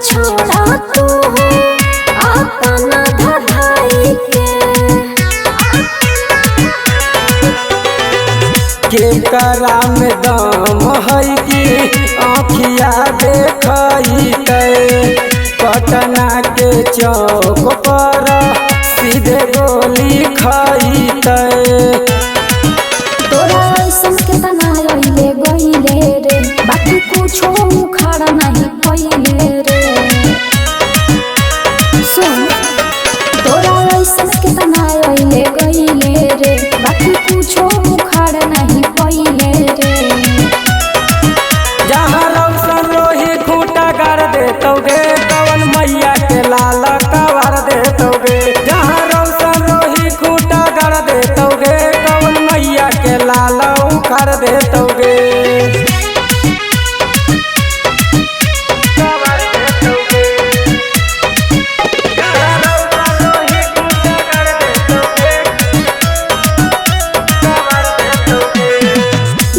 छोड़ा तू अपना धधाई के करा में दम है कि आँखिया देखई पटना के चौक पर सीधे गोली खाई तोरा ऐसन के बनाइले गइले रे बाकी कुछो उखाड़ नहीं पइले रे। सुन तोरा ऐसन के बनाइले गइले रे बाकी कुछो उखाड़ नहीं पइले रे। जहाँ रौशन रोही खूंटा गाड़ देतोगे कवन मैया के लाल कवर देतोगे। जहाँ रौशन रोही खूंटा गाड़ देतोगे कवन मैया के लाल उखड़ देतोगे।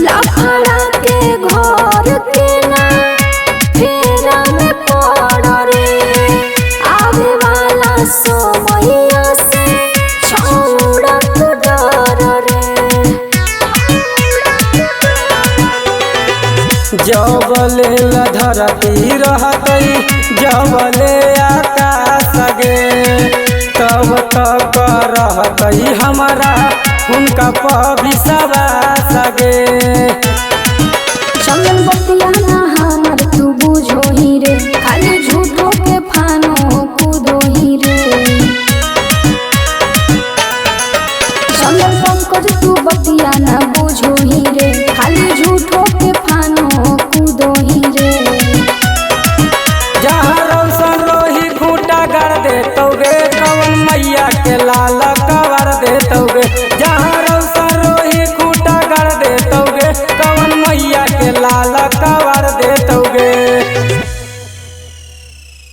लफड़ा के घर के ना फेरा में पड़ रे आवे वाला समैया से छोड़ा तू डर रे। जबले धरती रहतई जबले आकाश गे तब तक रहतई हमारा उनका विश्वास गे। चंदन बतिया ना हमर तू बुझो ही रे खाली झूठो के फानो कूदो ही रे। चंदन पंकज तू बतिया ना बुझो ही रे खाली झूठो के फानो कूदो ही रे। जहाँ रौशन रोही खूंटा गाड़ देतोगे कवन मैया के लाल कवर देतो